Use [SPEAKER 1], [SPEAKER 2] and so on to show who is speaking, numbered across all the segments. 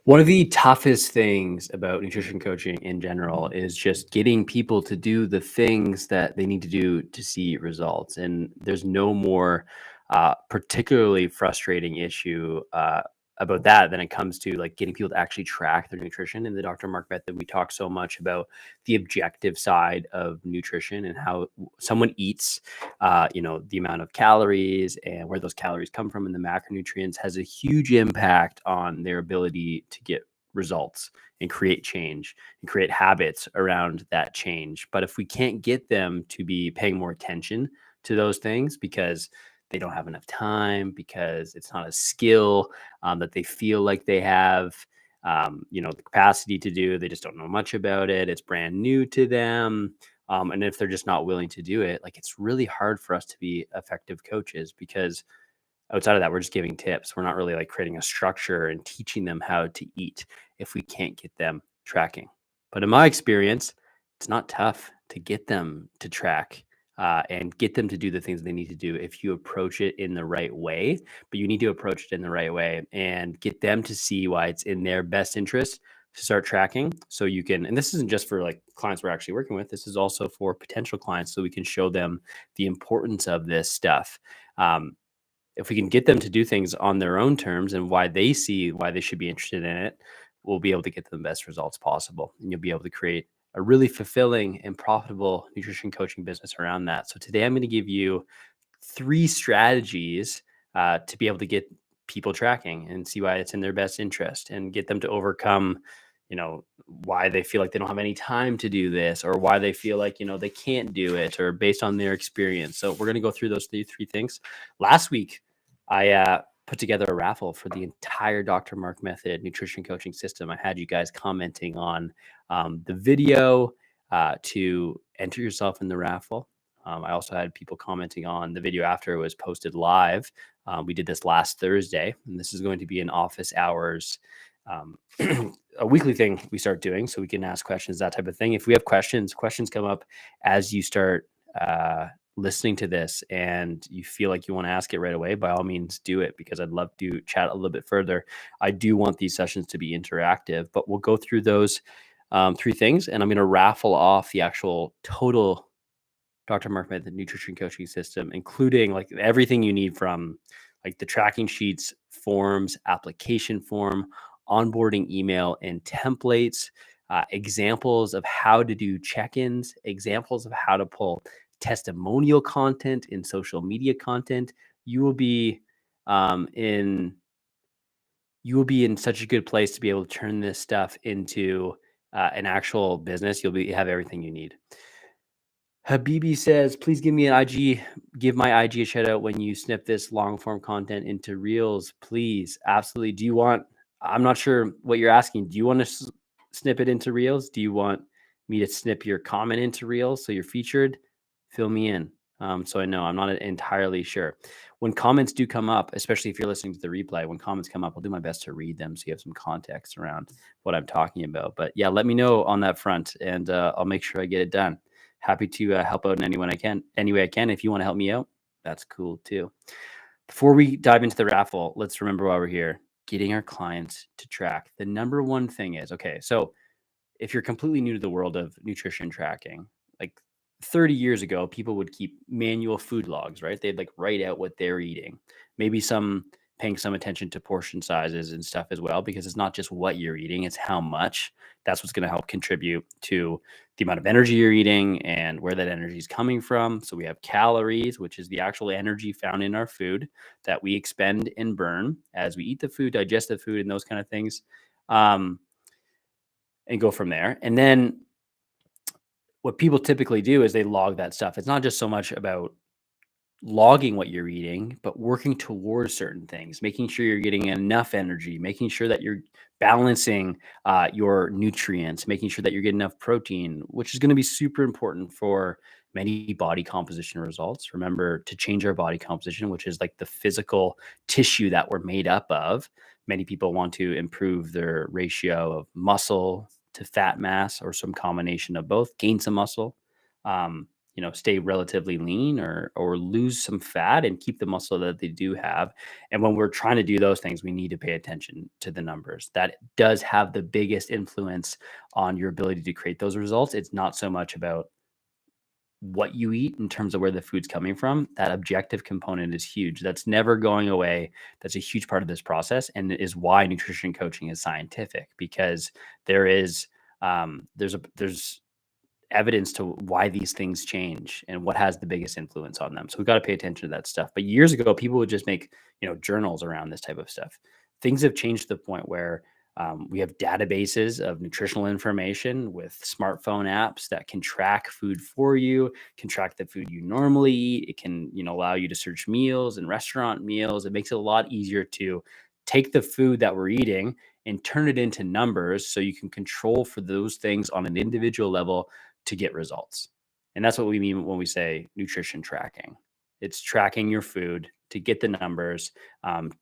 [SPEAKER 1] One of the toughest things about nutrition coaching in general is just getting people to do the things that they need to do to see results. And there's no more particularly frustrating issue about that than it comes to like getting people to actually track their nutrition. In the Dr. Mark method, we talk so much about the objective side of nutrition and how someone eats, the amount of calories and where those calories come from and the macronutrients has a huge impact on their ability to get results and create change and create habits around that change. But if we can't get them to be paying more attention to those things because they don't have enough time, because it's not a skill that they feel like they have, the capacity to do, they just don't know much about it. It's brand new to them. And if they're just not willing to do it, like it's really hard for us to be effective coaches because outside of that, we're just giving tips. We're not really like creating a structure and teaching them how to eat if we can't get them tracking. But in my experience, it's not tough to get them to track and get them to do the things they need to do if you approach it in the right way. But you need to approach it in the right way and get them to see why it's in their best interest to start tracking so you can, and this isn't just for like clients we're actually working with, this is also for potential clients so we can show them the importance of this stuff. If we can get them to do things on their own terms and why they see why they should be interested in it, we'll be able to get them the best results possible. And you'll be able to create a really fulfilling and profitable nutrition coaching business around that. So today I'm going to give you 3 strategies to be able to get people tracking and see why it's in their best interest and get them to overcome why they feel like they don't have any time to do this or why they feel like they can't do it or based on their experience. So we're going to go through those three things. Last week I put together a raffle for the entire Dr. Mark method nutrition coaching system. I had you guys commenting on the video to enter yourself in the raffle. I also had people commenting on the video after it was posted live. We did this last Thursday, and this is going to be an office hours, um, a weekly thing we start doing so we can ask questions, that type of thing. If we have questions come up as you start listening to this and you feel like you want to ask it right away, by all means do it because I'd love to chat a little bit further. I do want these sessions to be interactive, but we'll go through those 3 things and I'm going to raffle off the actual total Dr. Mark Method nutrition coaching system, including like everything you need from like the tracking sheets, forms, application form, onboarding email, and templates, examples of how to do check-ins, examples of how to pull testimonial content in social media content. You will be in such a good place to be able to turn this stuff into an actual business. You'll have everything you need. Habibi says, please give my IG a shout out when you snip this long form content into reels, please. Absolutely. I'm not sure what you're asking. Do you want to snip it into reels? Do you want me to snip your comment into reels so you're featured? Fill me in. So I know I'm not entirely sure. When comments do come up, especially if you're listening to the replay, when comments come up, I'll do my best to read them so you have some context around what I'm talking about. But yeah, let me know on that front and I'll make sure I get it done. Happy to help out in any way I can. If you want to help me out, that's cool too. Before we dive into the raffle, let's remember why we're here: getting our clients to track. The number one thing is, okay, so if you're completely new to the world of nutrition tracking, like 30 years ago, people would keep manual food logs, right? They'd like write out what they're eating. Maybe paying some attention to portion sizes and stuff as well, because it's not just what you're eating, it's how much. That's what's going to help contribute to the amount of energy you're eating and where that energy is coming from. So we have calories, which is the actual energy found in our food that we expend and burn as we eat the food, digest the food, and those kind of things. And go from there. And then what people typically do is they log that stuff. It's not just so much about logging what you're eating, but working towards certain things, making sure you're getting enough energy, making sure that you're balancing your nutrients, making sure that you're getting enough protein, which is going to be super important for many body composition results. Remember to change our body composition, which is like the physical tissue that we're made up of. Many people want to improve their ratio of muscle to fat mass or some combination of both, gain some muscle. stay relatively lean or lose some fat and keep the muscle that they do have. And when we're trying to do those things, we need to pay attention to the numbers. That does have the biggest influence on your ability to create those results. It's not so much about what you eat in terms of where the food's coming from. That objective component is huge. That's never going away. That's a huge part of this process, and is why nutrition coaching is scientific, because there is there's evidence to why these things change and what has the biggest influence on them. So we've got to pay attention to that stuff. But years ago, people would just make journals around this type of stuff. Things have changed to the point where we have databases of nutritional information with smartphone apps that can track food for you, can track the food you normally eat. It can allow you to search meals and restaurant meals. It makes it a lot easier to take the food that we're eating and turn it into numbers so you can control for those things on an individual level to get results. And that's what we mean when we say nutrition tracking. It's tracking your food to get the numbers,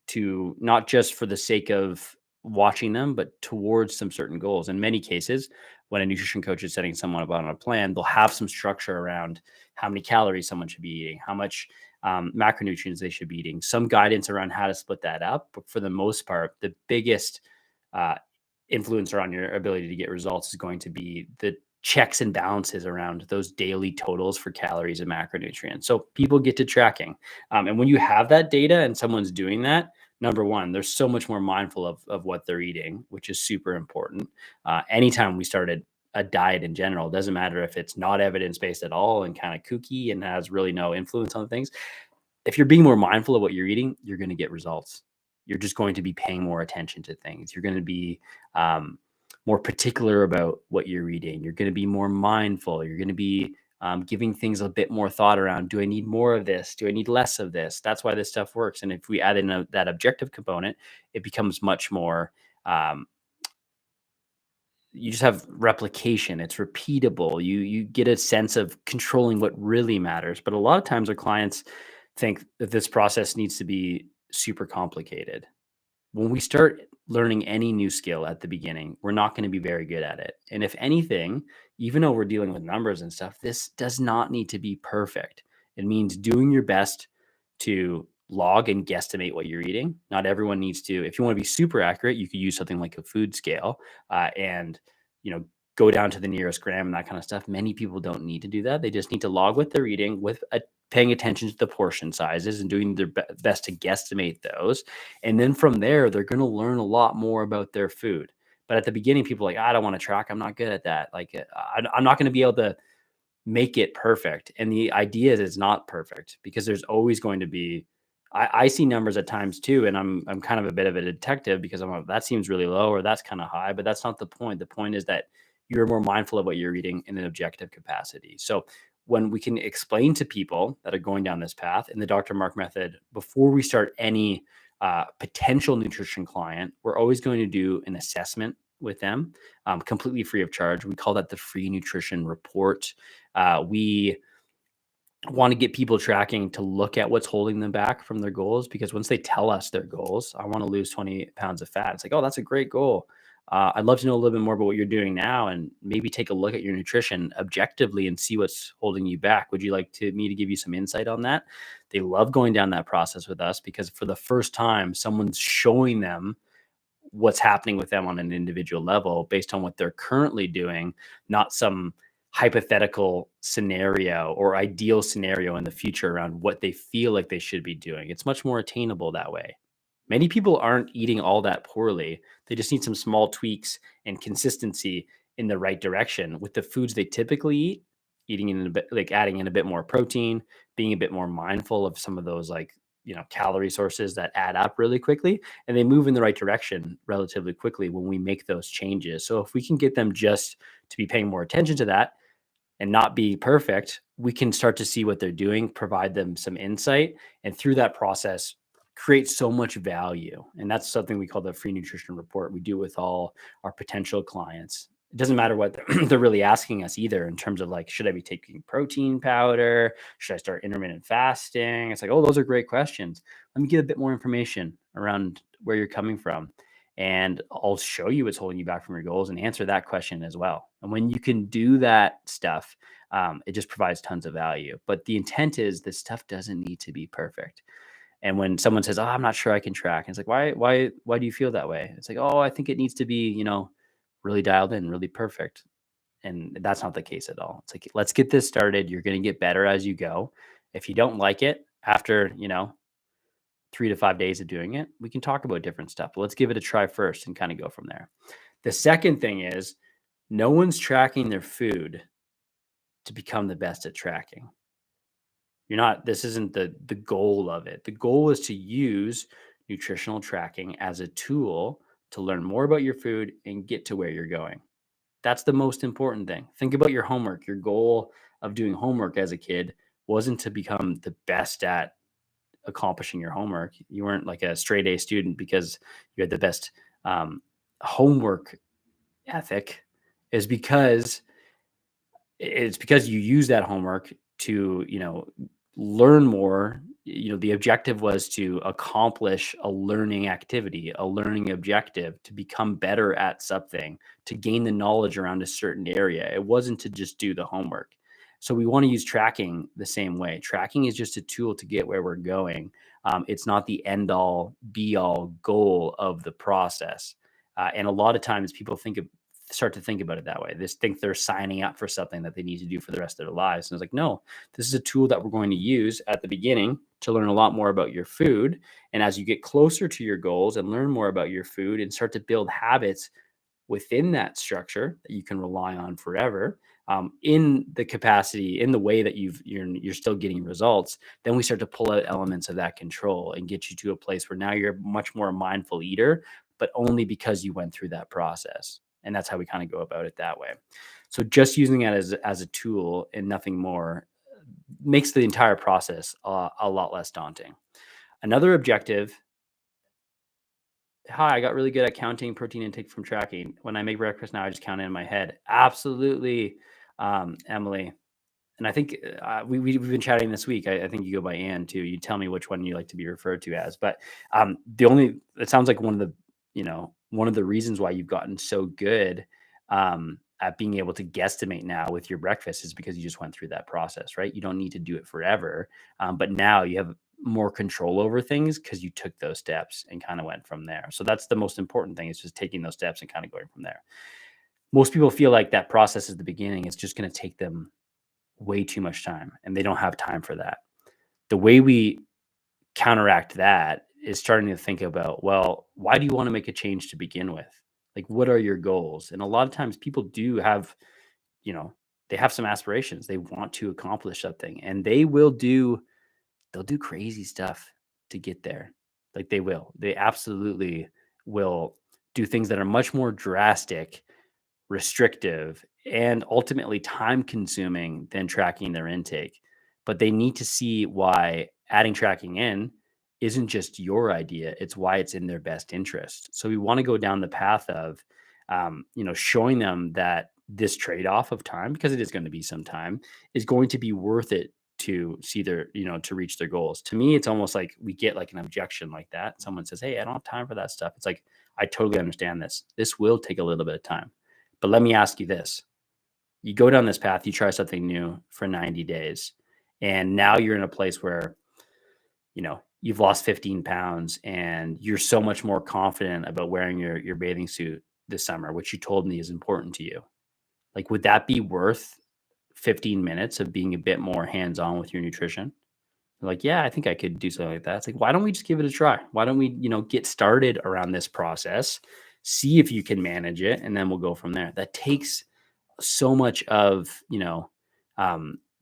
[SPEAKER 1] to not just for the sake of watching them, but towards some certain goals. In many cases, when a nutrition coach is setting someone up on a plan, they'll have some structure around how many calories someone should be eating, how much macronutrients they should be eating, some guidance around how to split that up. But for the most part, the biggest uh, influencer on your ability to get results is going to be the checks and balances around those daily totals for calories and macronutrients. So people get to tracking. And when you have that data and someone's doing that, number one, they're so much more mindful of what they're eating, which is super important. Anytime we started a diet in general, it doesn't matter if it's not evidence based at all and kind of kooky and has really no influence on things. If you're being more mindful of what you're eating, you're going to get results. You're just going to be paying more attention to things. You're going to be more particular about what you're eating. You're going to be more mindful. You're going to be giving things a bit more thought around. Do I need more of this? Do I need less of this? That's why this stuff works. And if we add in that objective component, it becomes much more. You just have replication. It's repeatable. You get a sense of controlling what really matters. But a lot of times, our clients think that this process needs to be super complicated. When we start learning any new skill at the beginning, we're not going to be very good at it. And if anything, even though we're dealing with numbers and stuff, this does not need to be perfect. It means doing your best to log and guesstimate what you're eating. Not everyone needs to. If you want to be super accurate, you could use something like a food scale, and you know go down to the nearest gram and that kind of stuff. Many people don't need to do that. They just need to log what they're eating with paying attention to the portion sizes and doing their best to guesstimate those. And then from there, they're going to learn a lot more about their food. But at the beginning, people are like, I don't want to track. I'm not good at that. Like, I'm not going to be able to make it perfect. And the idea is it's not perfect, because there's always going to be. I see numbers at times too, and I'm kind of a bit of a detective, because I'm like, that seems really low or that's kind of high, but that's not the point. The point is that you're more mindful of what you're eating in an objective capacity. So when we can explain to people that are going down this path in the Dr. Mark method, before we start any potential nutrition client, we're always going to do an assessment with them, completely free of charge. We call that the free nutrition report. We want to get people tracking to look at what's holding them back from their goals, because once they tell us their goals, I want to lose 20 pounds of fat. It's like, oh, that's a great goal. I'd love to know a little bit more about what you're doing now, and maybe take a look at your nutrition objectively and see what's holding you back. Would you like me to give you some insight on that? They love going down that process with us, because for the first time, someone's showing them what's happening with them on an individual level based on what they're currently doing, not some hypothetical scenario or ideal scenario in the future around what they feel like they should be doing. It's much more attainable that way. Many people aren't eating all that poorly. They just need some small tweaks and consistency in the right direction with the foods they typically eat, eating in a bit, like adding in a bit more protein, being a bit more mindful of some of those, like, calorie sources that add up really quickly, and they move in the right direction relatively quickly when we make those changes. So if we can get them just to be paying more attention to that and not be perfect, we can start to see what they're doing, provide them some insight, and through that process, create so much value. And that's something we call the free nutrition report. We do with all our potential clients. It doesn't matter what they're really asking us either, in terms of like, should I be taking protein powder? Should I start intermittent fasting? It's like, oh, those are great questions. Let me get a bit more information around where you're coming from. And I'll show you what's holding you back from your goals and answer that question as well. And when you can do that stuff, it just provides tons of value. But the intent is this stuff doesn't need to be perfect. And when someone says, "Oh, I'm not sure I can track," and it's like, why do you feel that way? It's like, "Oh, I think it needs to be, really dialed in, really perfect." And that's not the case at all. It's like, let's get this started. You're going to get better as you go. If you don't like it after, 3 to 5 days of doing it, we can talk about different stuff. But let's give it a try first and kind of go from there. The second thing is no one's tracking their food to become the best at tracking. This isn't the goal of it. The goal is to use nutritional tracking as a tool to learn more about your food and get to where you're going. That's the most important thing. Think about your homework. Your goal of doing homework as a kid wasn't to become the best at accomplishing your homework. You weren't like a straight A student because you had the best homework ethic. Is because it's because you use that homework to, learn more. The objective was to accomplish a learning activity, a learning objective, to become better at something, to gain the knowledge around a certain area. It wasn't to just do the homework. So we want to use tracking the same way. Tracking is just a tool to get where we're going. It's not the end all be all goal of the process. And a lot of times people start to think about it that way. They think they're signing up for something that they need to do for the rest of their lives. And it's like, no, this is a tool that we're going to use at the beginning to learn a lot more about your food. And as you get closer to your goals and learn more about your food and start to build habits within that structure that you can rely on forever, in the capacity, in the way that you're still getting results, then we start to pull out elements of that control and get you to a place where now you're much more a mindful eater, but only because you went through that process. And that's how we kind of go about it that way. So just using it as a tool and nothing more makes the entire process a lot less daunting. Another objective. Hi, I got really good at counting protein intake from tracking. When I make breakfast now, I just count it in my head. Absolutely, Emily. And I think we've been chatting this week. I think you go by Ann too. You tell me which one you like to be referred to as. But it sounds like one of the reasons why you've gotten so good at being able to guesstimate now with your breakfast is because you just went through that process, right? You don't need to do it forever, but now you have more control over things because you took those steps and kind of went from there. So that's the most important thing, is just taking those steps and kind of going from there. Most people feel like that process is the beginning. It's just going to take them way too much time, and they don't have time for that. The way we counteract that is starting to think about, well, why do you want to make a change to begin with? Like, what are your goals? And a lot of times people do have, you know, they have some aspirations. They want to accomplish something, and they'll do crazy stuff to get there. Like, they will. They absolutely will do things that are much more drastic, restrictive, and ultimately time consuming than tracking their intake. But they need to see why adding tracking in isn't just your idea, it's why it's in their best interest. So we want to go down the path of, showing them that this trade off of time, because it is going to be some time, is going to be worth it to see to reach their goals. To me, it's almost like we get like an objection like that. Someone says, "Hey, I don't have time for that stuff." It's like, I totally understand this. This will take a little bit of time. But let me ask you this. You go down this path, you try something new for 90 days, and now you're in a place where, you've lost 15 pounds and you're so much more confident about wearing your bathing suit this summer, which you told me is important to you. Like, would that be worth 15 minutes of being a bit more hands-on with your nutrition? They're like, yeah, I think I could do something like that. It's like, why don't we just give it a try? Why don't we, get started around this process, see if you can manage it, and then we'll go from there. That takes so much of,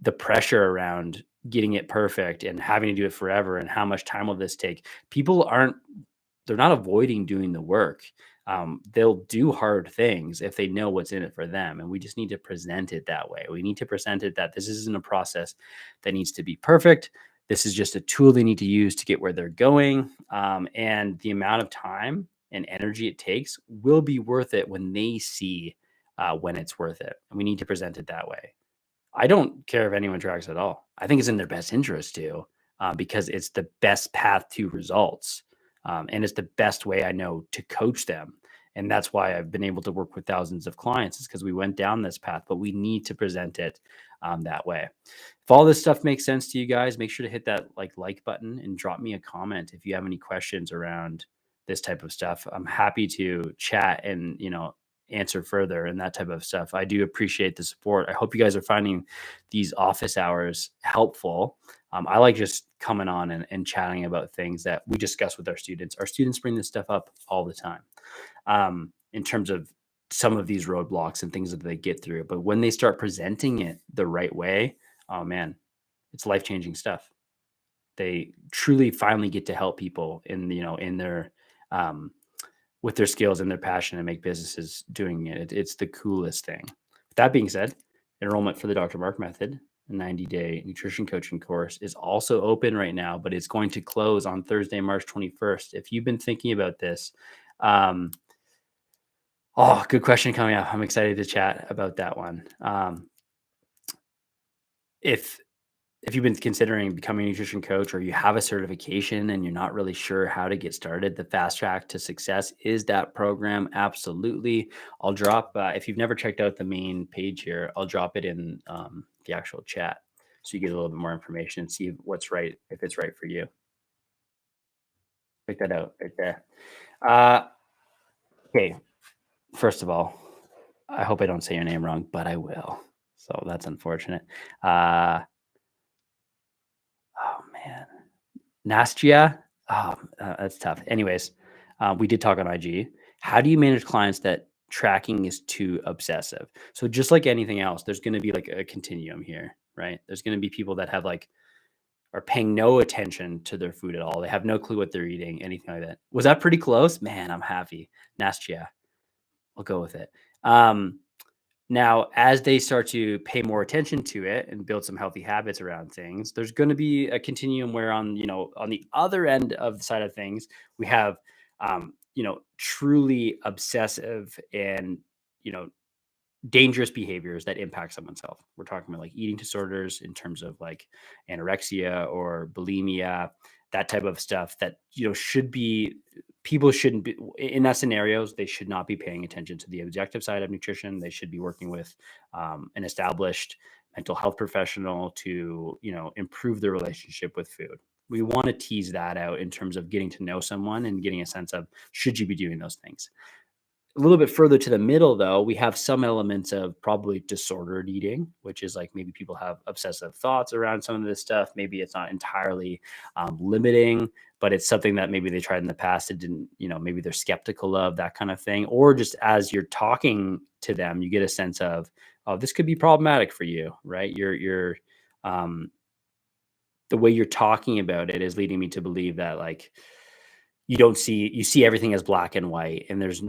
[SPEAKER 1] the pressure around getting it perfect and having to do it forever and how much time will this take. They're not avoiding doing the work. They'll do hard things if they know what's in it for them. And we just need to present it that way. We need to present it that this isn't a process that needs to be perfect. This is just a tool they need to use to get where they're going. And the amount of time and energy it takes will be worth it when they see when it's worth it. And we need to present it that way. I don't care if anyone tracks at all. I think it's in their best interest to, because it's the best path to results. And it's the best way I know to coach them. And that's why I've been able to work with thousands of clients, is because we went down this path, but we need to present it that way. If all this stuff makes sense to you guys, make sure to hit that like button and drop me a comment if you have any questions around this type of stuff. I'm happy to chat and, answer further and that type of stuff. I do appreciate the support. I hope you guys are finding these office hours helpful. I like just coming on and chatting about things that we discuss with our students. Our students bring this stuff up all the time, in terms of some of these roadblocks and things that they get through. But when they start presenting it the right way, oh man, it's life changing stuff. They truly finally get to help people in their um, with their skills and their passion and make businesses doing it. It's the coolest thing. With that being said, enrollment for the Dr. Mark Method, a 90-day nutrition coaching course, is also open right now, but it's going to close on Thursday, March 21st. If you've been thinking about this, good question coming up. I'm excited to chat about that one. If if you've been considering becoming a nutrition coach, or you have a certification and you're not really sure how to get started, the fast track to success is that program. Absolutely. I'll drop, if you've never checked out the main page here, I'll drop it in the actual chat, so you get a little bit more information and see what's right, if it's right for you. Check that out right there. Uh, okay. First of all, I hope I don't say your name wrong, but I will. So that's unfortunate. Uh, oh man. Nastia? That's tough. Anyways, we did talk on IG. How do you manage clients that tracking is too obsessive? So just like anything else, there's going to be like a continuum here, right? There's going to be people that have are paying no attention to their food at all. They have no clue what they're eating, anything like that. Was that pretty close? Man, I'm happy. Nastia. I'll go with it. Um, Now, as they start to pay more attention to it and build some healthy habits around things, there's going to be a continuum where on the other end of the side of things, we have, truly obsessive and, you know, dangerous behaviors that impact someone's health. We're talking about like eating disorders in terms of like anorexia or bulimia, that type of stuff that, should be, people shouldn't be in that scenarios. They should not be paying attention to the objective side of nutrition. They should be working with an established mental health professional to, improve their relationship with food. We want to tease that out in terms of getting to know someone and getting a sense of, should you be doing those things. A little bit further to the middle, though, we have some elements of probably disordered eating, which is like maybe people have obsessive thoughts around some of this stuff. Maybe it's not entirely limiting, but it's something that maybe they tried in the past. It didn't, maybe they're skeptical of that kind of thing. Or just as you're talking to them, you get a sense of, oh, this could be problematic for you, right? Um, the way you're talking about it is leading me to believe that like you see everything as black and white, and there's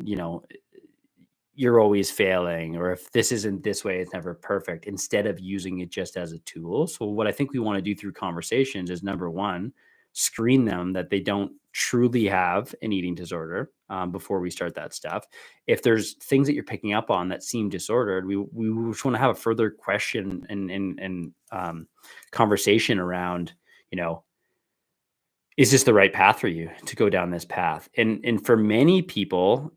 [SPEAKER 1] you're always failing, or if this isn't this way, it's never perfect, instead of using it just as a tool. So what I think we want to do through conversations is, number one, screen them that they don't truly have an eating disorder, before we start that stuff. If there's things that you're picking up on that seem disordered, we just want to have a further question and conversation around, you know, is this the right path for you to go down this path? And for many people,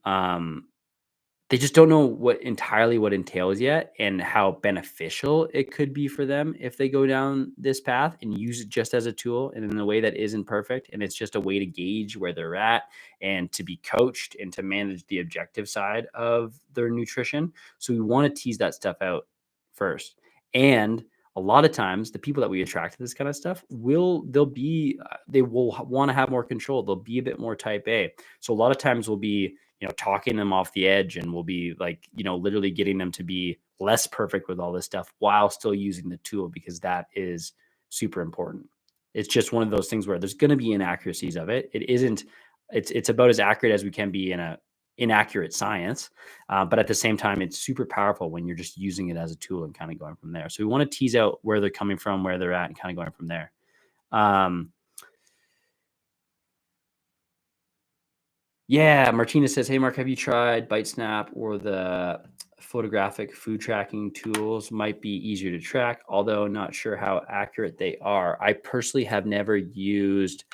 [SPEAKER 1] they just don't know what entails yet, and how beneficial it could be for them if they go down this path and use it just as a tool and in a way that isn't perfect. And it's just a way to gauge where they're at and to be coached and to manage the objective side of their nutrition. So we want to tease that stuff out first. And a lot of times the people that we attract to this kind of stuff they will want to have more control. They'll be a bit more type A. So a lot of times we'll be, talking them off the edge, and we'll be like, literally getting them to be less perfect with all this stuff while still using the tool, because that is super important. It's just one of those things where there's going to be inaccuracies of it. It isn't, it's about as accurate as we can be in a inaccurate science. But at the same time, it's super powerful when you're just using it as a tool and kind of going from there. So we want to tease out where they're coming from, where they're at, and kind of going from there. Um, Yeah, Martina says, "Hey Mark, have you tried BiteSnap or the photographic food tracking tools? Might be easier to track, although not sure how accurate they are. I personally have never used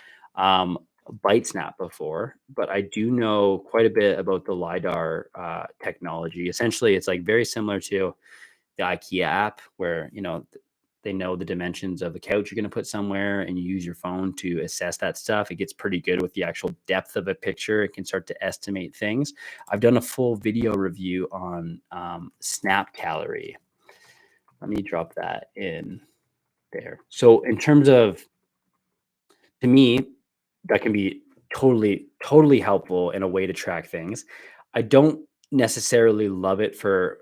[SPEAKER 1] bite snap before, but I do know quite a bit about the LiDAR technology. Essentially, it's like very similar to the IKEA app where, they know the dimensions of the couch you're going to put somewhere and you use your phone to assess that stuff. It gets pretty good with the actual depth of a picture. It can start to estimate things. I've done a full video review on Snap Calorie. Let me drop that in there. So, in terms of, to me, that can be totally helpful in a way to track things. I don't necessarily love it for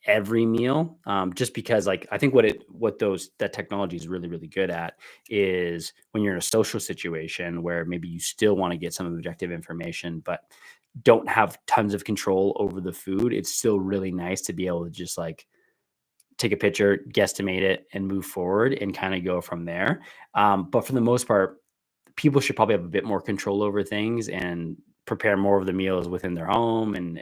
[SPEAKER 1] every meal, just because, like, I think what those that technology is really good at is when you're in a social situation where maybe you still want to get some objective information, but don't have tons of control over the food. It's still really nice to be able to just like take a picture, guesstimate it, and move forward and kind of go from there. But for the most part, people should probably have a bit more control over things and prepare more of the meals within their home and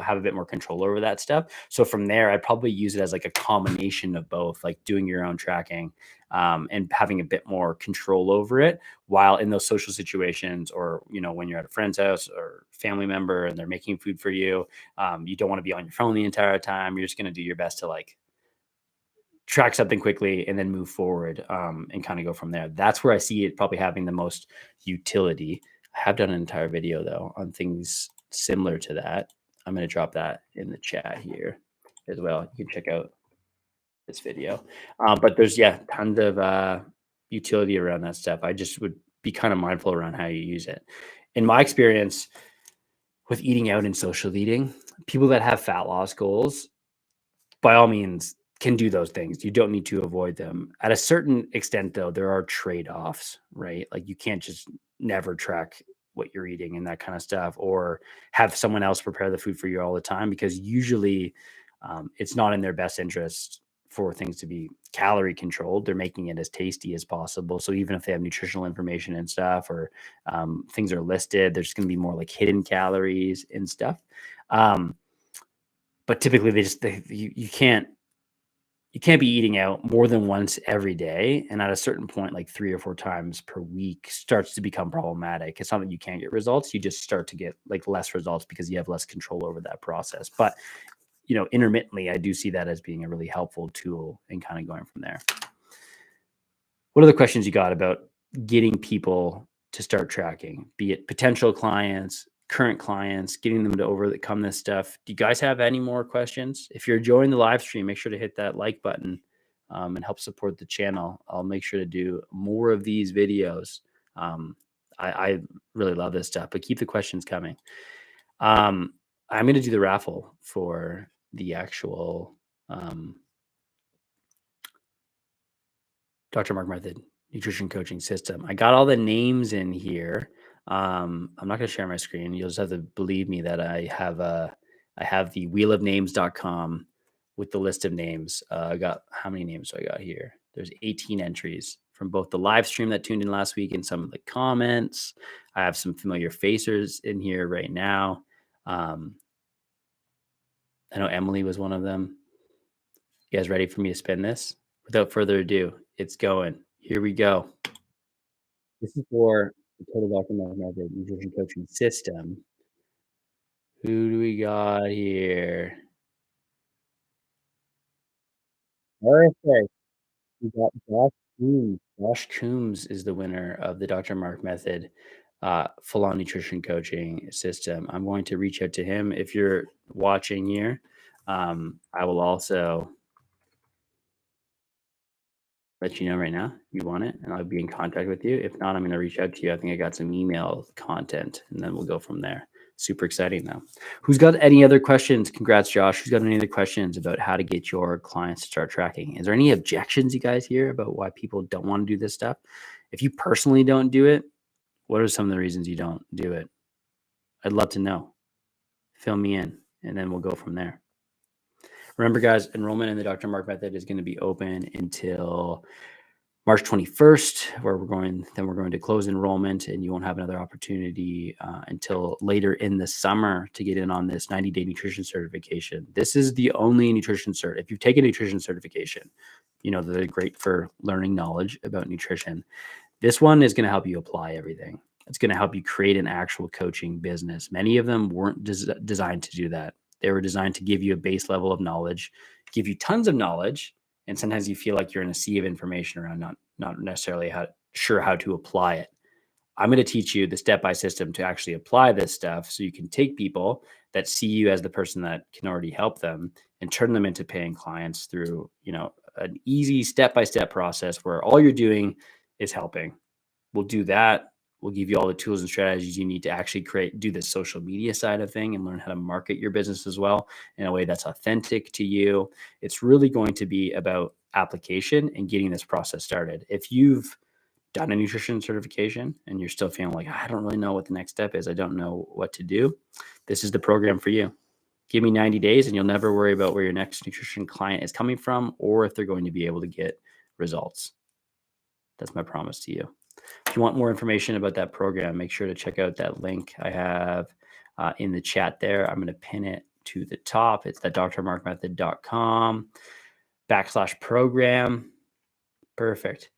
[SPEAKER 1] have a bit more control over that stuff. So from there, I'd probably use it as like a combination of both, like doing your own tracking, and having a bit more control over it, while in those social situations, or when you're at a friend's house or family member and they're making food for you, you don't want to be on your phone the entire time. You're just going to do your best to like track something quickly and then move forward, and kind of go from there. That's where I see it probably having the most utility. I have done an entire video though on things similar to that. I'm going to drop that in the chat here as well. You can check out this video. But there's, yeah, tons of utility around that stuff. I just would be kind of mindful around how you use it. In my experience with eating out and social eating, people that have fat loss goals, by all means, can do those things. You don't need to avoid them. At a certain extent, though, there are trade-offs, right? Like you can't just never track what you're eating and that kind of stuff, or have someone else prepare the food for you all the time, because usually it's not in their best interest for things to be calorie controlled. They're making it as tasty as possible. So even if they have nutritional information and stuff, or things are listed, there's going to be more like hidden calories and stuff. But typically, you can't be eating out more than once every day, and at a certain point, like 3 or 4 times per week starts to become problematic. It's not that you can't get results, you just start to get, like, less results because you have less control over that process. But, intermittently, I do see that as being a really helpful tool and kinda going from there. What are the questions you got about getting people to start tracking, be it potential clients, current clients, getting them to overcome this stuff? Do you guys have any more questions? If you're enjoying the live stream, make sure to hit that like button, and help support the channel. I'll make sure to do more of these videos. I really love this stuff, but keep the questions coming. I'm going to do the raffle for the actual Dr. Mark Method nutrition coaching system. I got all the names in here. I'm not going to share my screen. You'll just have to believe me that I have the wheelofnames.com with the list of names. I got, how many names do I got here? There's 18 entries from both the live stream that tuned in last week and some of the comments. I have some familiar faces in here right now. I know Emily was one of them. You guys ready for me to spin this? Without further ado, it's going. Here we go. This is for the Total Doctor Mark Method nutrition coaching system. Who do we got here? Perfect. We got Josh Coombs. Josh Coombs is the winner of the Dr. Mark Method full-on nutrition coaching system. I'm going to reach out to him. If you're watching here, I will also let you know right now you want it, and I'll be in contact with you. If not, I'm going to reach out to you. I think I got some email content, and then we'll go from there. Super exciting, though. Who's got any other questions? Congrats, Josh. Who's got any other questions about how to get your clients to start tracking? Is there any objections you guys hear about why people don't want to do this stuff? If you personally don't do it, what are some of the reasons you don't do it? I'd love to know. Fill me in, and then we'll go from there. Remember, guys, enrollment in the Dr. Mark Method is going to be open until March 21st, where we're going to close enrollment, and you won't have another opportunity until later in the summer to get in on this 90-day nutrition certification. This is the only nutrition cert. If you've taken nutrition certification, you know that they're great for learning knowledge about nutrition. This one is going to help you apply everything. It's going to help you create an actual coaching business. Many of them weren't designed to do that. They were designed to give you a base level of knowledge, give you tons of knowledge, and sometimes you feel like you're in a sea of information around not necessarily sure how to apply it. I'm going to teach you the step by system to actually apply this stuff so you can take people that see you as the person that can already help them and turn them into paying clients through, an easy step by step process where all you're doing is helping. We'll do that. We'll give you all the tools and strategies you need to actually do the social media side of thing and learn how to market your business as well in a way that's authentic to you. It's really going to be about application and getting this process started. If you've done a nutrition certification and you're still feeling like, I don't really know what the next step is, I don't know what to do, this is the program for you. Give me 90 days and you'll never worry about where your next nutrition client is coming from or if they're going to be able to get results. That's my promise to you. If you want more information about that program, make sure to check out that link I have in the chat there. I'm going to pin it to the top. It's that drmarkmethod.com/program. Perfect.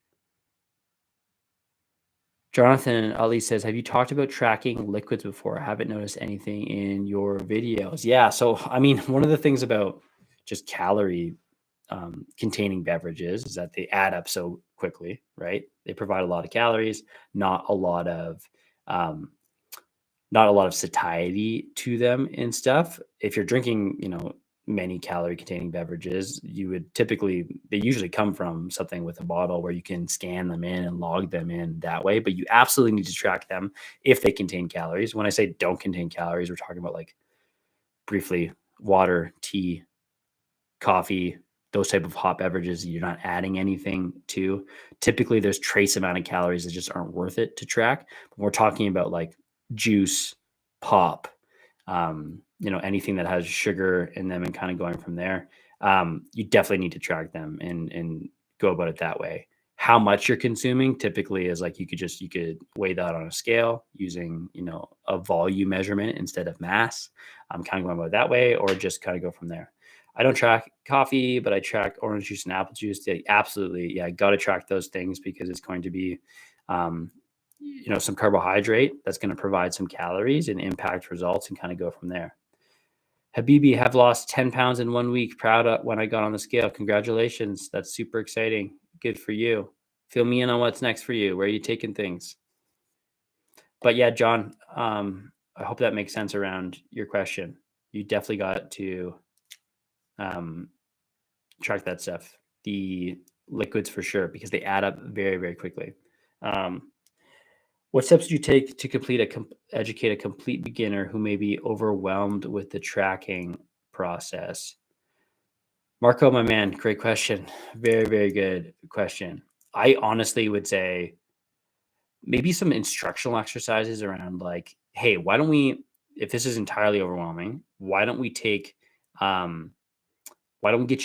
[SPEAKER 1] Jonathan Ali says, have you talked about tracking liquids before? I haven't noticed anything in your videos. Yeah. So, one of the things about just calorie containing beverages is that they add up so quickly, right? They provide a lot of calories, not a lot of satiety to them and stuff. If you're drinking, many calorie containing beverages, they usually come from something with a bottle where you can scan them in and log them in that way, but you absolutely need to track them if they contain calories. When I say don't contain calories, we're talking about, like, briefly, water, tea, coffee, those type of hot beverages you're not adding anything to. Typically there's trace amount of calories that just aren't worth it to track. When we're talking about, like, juice, pop, anything that has sugar in them and kind of going from there, you definitely need to track them and go about it that way. How much you're consuming typically is like, you could weigh that on a scale using, a volume measurement instead of mass. I'm kind of going about it that way, or just kind of go from there. I don't track coffee, but I track orange juice and apple juice. Absolutely. Yeah. Got to track those things because it's going to be, some carbohydrate that's going to provide some calories and impact results and kind of go from there. Habibi, have lost 10 pounds in 1 week. Proud of when I got on the scale. Congratulations. That's super exciting. Good for you. Fill me in on what's next for you. Where are you taking things? But yeah, John, I hope that makes sense around your question. You definitely got to track that stuff. The liquids for sure, because they add up very, very quickly. What steps do you take to educate a complete beginner who may be overwhelmed with the tracking process? Marco, my man, great question. Very, very good question. I honestly would say maybe some instructional exercises around, like, hey, why don't we, if this is entirely overwhelming, why don't we get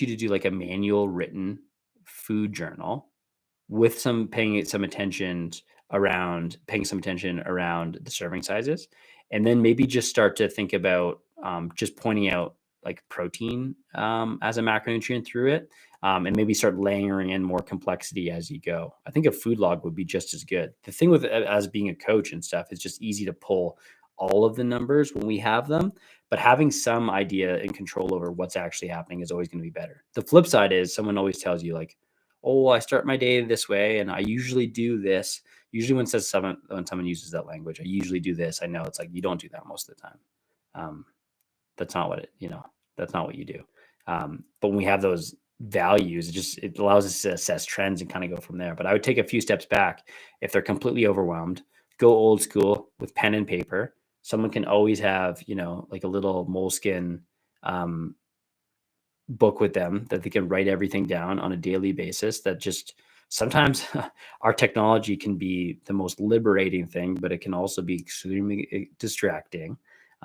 [SPEAKER 1] you to do like a manual written food journal with paying some attention around the serving sizes, and then maybe just start to think about just pointing out, like, protein as a macronutrient through it, and maybe start layering in more complexity as you go. I think a food log would be just as good. The thing with as being a coach and stuff, it's just easy to pull all of the numbers when we have them, but having some idea and control over what's actually happening is always going to be better. The flip side is someone always tells you, like, oh, I start my day this way and I usually do this. Usually when someone uses that language, I usually do this, I know it's like, you don't do that most of the time. That's not that's not what you do. But when we have those values, it allows us to assess trends and kind of go from there. But I would take a few steps back. If they're completely overwhelmed, go old school with pen and paper. Someone can always have, like a little moleskin book with them that they can write everything down on a daily basis. That just sometimes our technology can be the most liberating thing, but it can also be extremely distracting.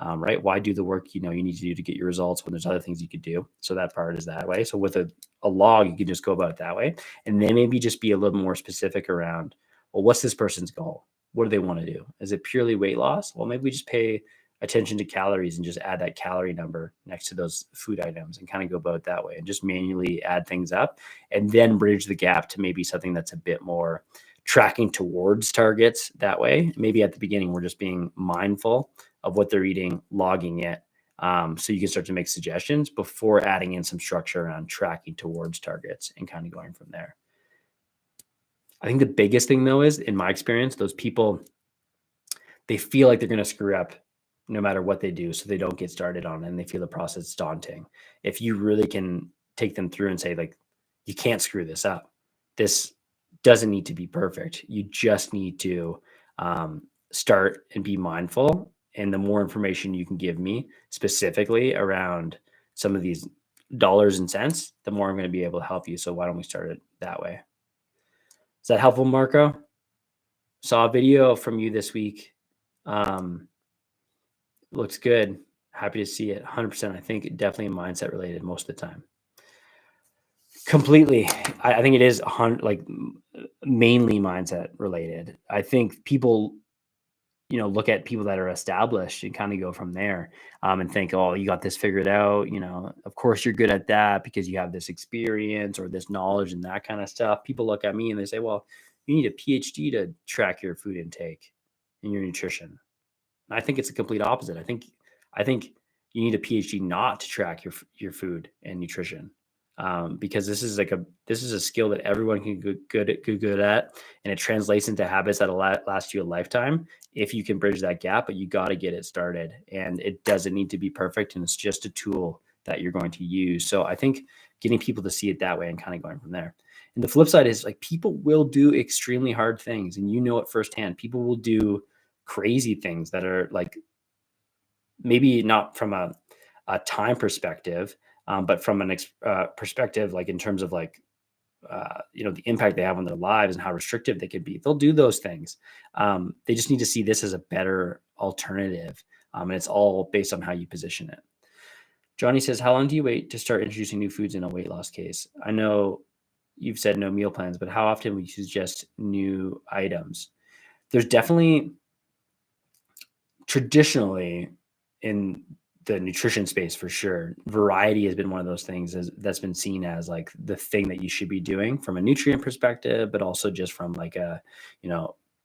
[SPEAKER 1] Right? Why do the work you need to do to get your results when there's other things you could do? So that part is that way. So with a log, you can just go about it that way, and then maybe just be a little more specific around, well, what's this person's goal? What do they want to do? Is it purely weight loss? Well, maybe we just pay attention to calories and just add that calorie number next to those food items and kind of go about that way and just manually add things up, and then bridge the gap to maybe something that's a bit more tracking towards targets that way. Maybe at the beginning, we're just being mindful of what they're eating, logging it. So you can start to make suggestions before adding in some structure around tracking towards targets and kind of going from there. I think the biggest thing though is, in my experience, those people, they feel like they're going to screw up no matter what they do. So they don't get started on it and they feel the process daunting. If you really can take them through and say, like, you can't screw this up. This doesn't need to be perfect. You just need to start and be mindful. And the more information you can give me specifically around some of these dollars and cents, the more I'm going to be able to help you. So why don't we start it that way? Is that helpful, Marco? Saw a video from you this week. Um, Looks good. Happy to see it. 100%. I think definitely mindset related most of the time. Completely. I think it is mainly mindset related. I think people, look at people that are established and kind of go from there, and think, oh, you got this figured out. Of course you're good at that because you have this experience or this knowledge and that kind of stuff. People look at me and they say, well, you need a PhD to track your food intake and your nutrition. And I think it's a complete opposite. I think you need a PhD not to track your food and nutrition, because this is a skill that everyone can get good at, and it translates into habits that'll last you a lifetime if you can bridge that gap. But you got to get it started, and it doesn't need to be perfect, and it's just a tool that you're going to use. So I think getting people to see it that way and kind of going from there. And the flip side is, like, people will do extremely hard things, and it firsthand. People will do crazy things that are, like, maybe not from a time perspective, but from an perspective, like in terms of, like, the impact they have on their lives and how restrictive they could be. They'll do those things. They just need to see this as a better alternative. And it's all based on how you position it. Johnny says, how long do you wait to start introducing new foods in a weight loss case? I know you've said no meal plans, but how often would you suggest new items? There's definitely, traditionally, in the nutrition space, for sure, variety has been one of those things that's been seen as, like, the thing that you should be doing from a nutrient perspective, but also just from, like, a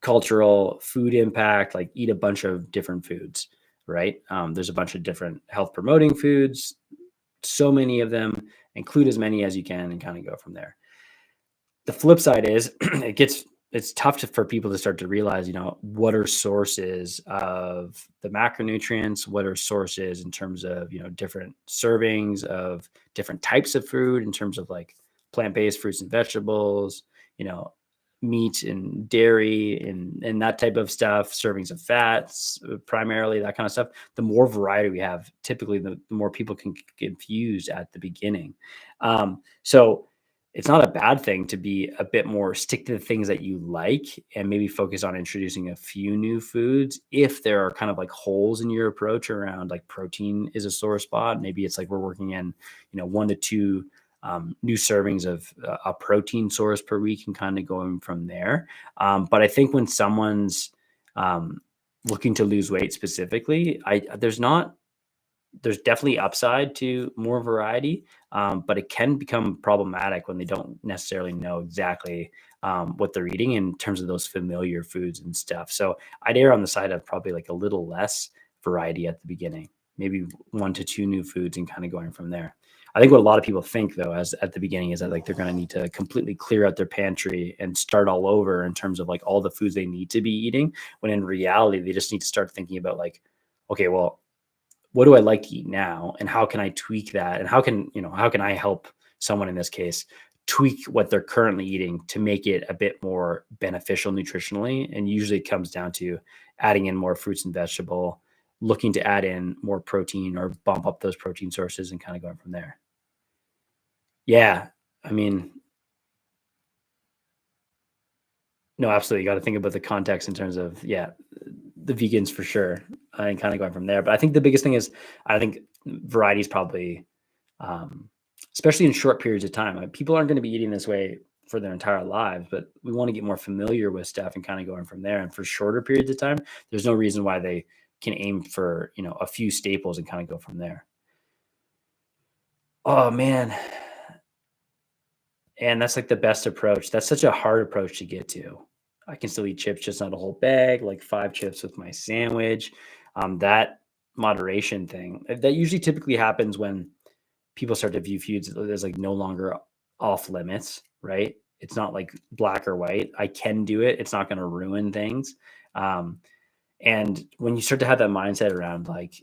[SPEAKER 1] cultural food impact. Like, eat a bunch of different foods, right? There's a bunch of different health promoting foods, so many of them. Include as many as you can and kind of go from there. The flip side is it's tough for people to start to realize, what are sources of the macronutrients, what are sources in terms of, different servings of different types of food, in terms of, like, plant-based fruits and vegetables, meat and dairy and that type of stuff, servings of fats, primarily that kind of stuff. The more variety we have, typically the more people can get confused at the beginning. So it's not a bad thing to be a bit more stick to the things that you like, and maybe focus on introducing a few new foods if there are kind of, like, holes in your approach around, like, protein is a sore spot. Maybe it's like we're working in 1 to 2 new servings of a protein source per week, and kind of going from there. But I think when someone's looking to lose weight specifically, there's definitely upside to more variety, but it can become problematic when they don't necessarily know exactly what they're eating in terms of those familiar foods and stuff. So I'd err on the side of probably, like, a little less variety at the beginning, maybe 1 to 2 new foods, and kind of going from there. I think what a lot of people think, though, as at the beginning, is that, like, they're going to need to completely clear out their pantry and start all over in terms of, like, all the foods they need to be eating, when in reality, they just need to start thinking about, like, okay, well, what do I like to eat now, and how can I tweak that, and how can I help someone in this case tweak what they're currently eating to make it a bit more beneficial nutritionally. And usually it comes down to adding in more fruits and vegetable, looking to add in more protein or bump up those protein sources, and kind of going from there. Yeah, I mean, no, absolutely. You got to think about the context in terms of, yeah, the vegans for sure, and kind of going from there. But I think the biggest thing is, I think variety is probably, um, especially in short periods of time. Like, people aren't going to be eating this way for their entire lives, but we want to get more familiar with stuff and kind of going from there. And for shorter periods of time, there's no reason why they can aim for, a few staples and kind of go from there. Oh man, and that's, like, the best approach. That's such a hard approach to get to. I can still eat chips, just not a whole bag, like 5 chips with my sandwich. That moderation thing, that usually typically happens when people start to view foods as like no longer off limits, right? It's not like black or white. I can do it. It's not going to ruin things. Um, and when you start to have that mindset around like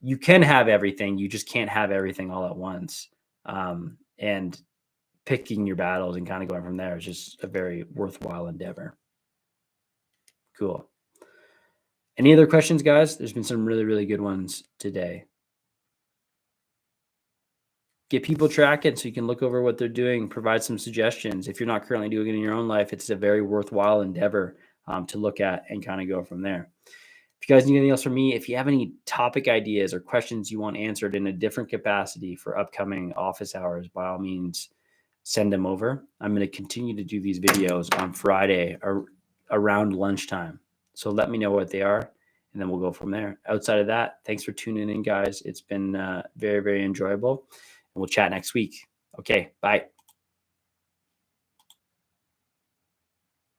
[SPEAKER 1] you can have everything, you just can't have everything all at once. And picking your battles and kind of going from there is just a very worthwhile endeavor. Cool. Any other questions, guys? There's been some really, really good ones today. Get people tracking so you can look over what they're doing, provide some suggestions. If you're not currently doing it in your own life, it's a very worthwhile endeavor to look at and kind of go from there. If you guys need anything else from me, if you have any topic ideas or questions you want answered in a different capacity for upcoming office hours, by all means, send them over. I'm going to continue to do these videos on Friday or around lunchtime. So let me know what they are, and then we'll go from there. Outside of that, thanks for tuning in, guys. It's been very, very enjoyable. And we'll chat next week. Okay, bye.